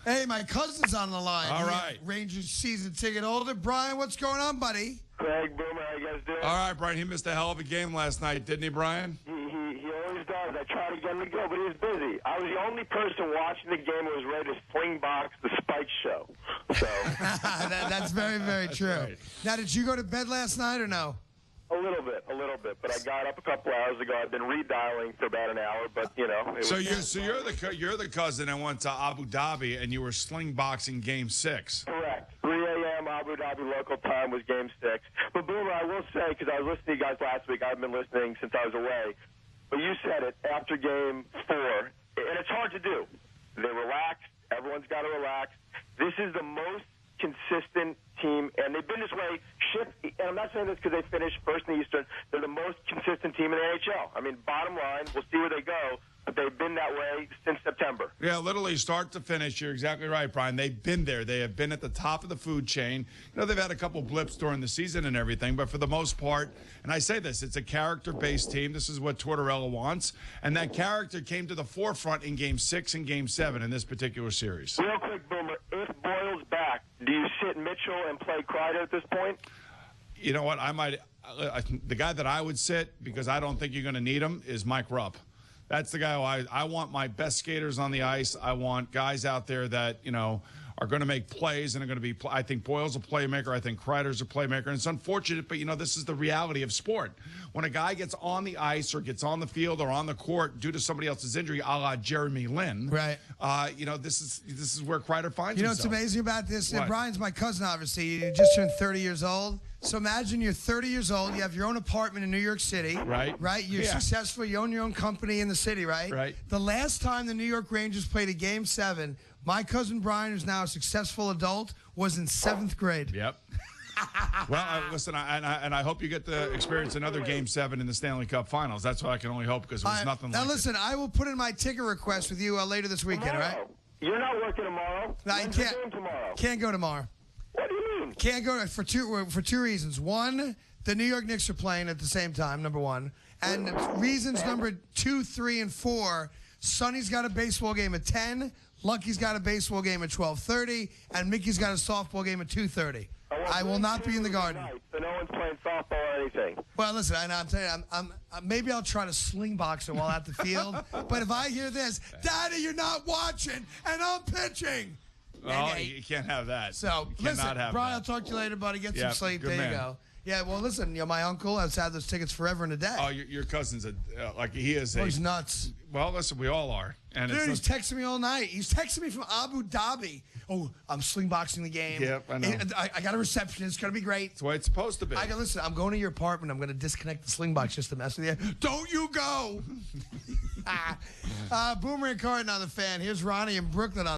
Hey, my cousin's on the line. All right. Rangers season ticket holder. Brian, what's going on, buddy? Craig, Boomer, how you guys doing? All right, Brian, he missed a hell of a game last night, didn't he, Brian? He always does. I tried to get him to go, but he was busy. I was the only person watching the game who was ready to sling box the Spike Show. So That's very, very true. Right. Now, did you go to bed last night or no? a little bit. But I got up a couple hours ago. I've been redialing for about an hour, but you know. You're the cousin that went to Abu Dhabi and you were sling boxing Game 6. Correct. 3 a.m. Abu Dhabi local time was Game 6. But Boomer, I will say, because I was listening to you guys last week, I've been listening since I was away. But you said it after Game 4, and it's hard to do. They relaxed. Everyone's got to relax. This is the most consistent team, and they've been this way. And I'm not saying this because they finished first in the Eastern. They're the most consistent team in the NHL. I mean, bottom line, we'll see where they go, but they've been that way since September. Yeah, literally start to finish. You're exactly right, Brian. They've been there. They have been at the top of the food chain. You know, they've had a couple blips during the season and everything, but for the most part, and I say this, it's a character-based team. This is what Tortorella wants, and that character came to the forefront in Game 6 and Game 7 in this particular series. Real quick, Boomer, if Boyle's back, do you sit Mitchell and play Kreider at this point? You know what? The guy that I would sit, because I don't think you're going to need him, is Mike Rupp. That's the guy who I want my best skaters on the ice. I want guys out there that, you know, are going to make plays and are going to be, I think Boyle's a playmaker. I think Kreider's a playmaker. And it's unfortunate, but, you know, this is the reality of sport. When a guy gets on the ice or gets on the field or on the court due to somebody else's injury, a la Jeremy Lin, right? You know, this is where Kreider finds himself. You know what's amazing about this? What? Brian's my cousin, obviously. He just turned 30 years old. So imagine you're 30 years old. You have your own apartment in New York City. Right. Right? You're successful. You own your own company in the city, right? Right. The last time the New York Rangers played a Game 7, my cousin Brian, who's now a successful adult, was in 7th grade. Yep. Well, listen, I hope you get to experience another Game 7 in the Stanley Cup Finals. That's what I can only hope, because it was nothing like it. Now, listen, I will put in my ticket request with you later this weekend, Tomorrow. right? You're not working tomorrow. No, When's the game tomorrow? Can't go tomorrow. What do you mean? Can't go for two reasons. One, the New York Knicks are playing at the same time, number one. And reasons number 2, 3, and 4, Sonny's got a baseball game at 10, Lucky's got a baseball game at 12:30, and Mickey's got a softball game at 2:30. I will not be in the Garden. So no one's playing softball or anything. Well, listen, I'm telling you, maybe I'll try to sling box it while at the field. But if I hear this, Daddy, you're not watching, and I'm pitching. Oh, you can't have that. So, listen, Brian, I'll talk to you later, buddy. Get some sleep. There you go. Yeah, well, listen, you know, my uncle has had those tickets forever and a day. Oh, your cousin's he is he's nuts. Well, listen, we all are. And dude, he's texting me all night. He's texting me from Abu Dhabi. Oh, I'm sling boxing the game. Yep, I know. I got a reception. It's going to be great. That's the way it's supposed to be. I go, listen, I'm going to your apartment. I'm going to disconnect the sling box just to mess with you. Don't you go. Boomer and Carton on the Fan. Here's Ronnie in Brooklyn on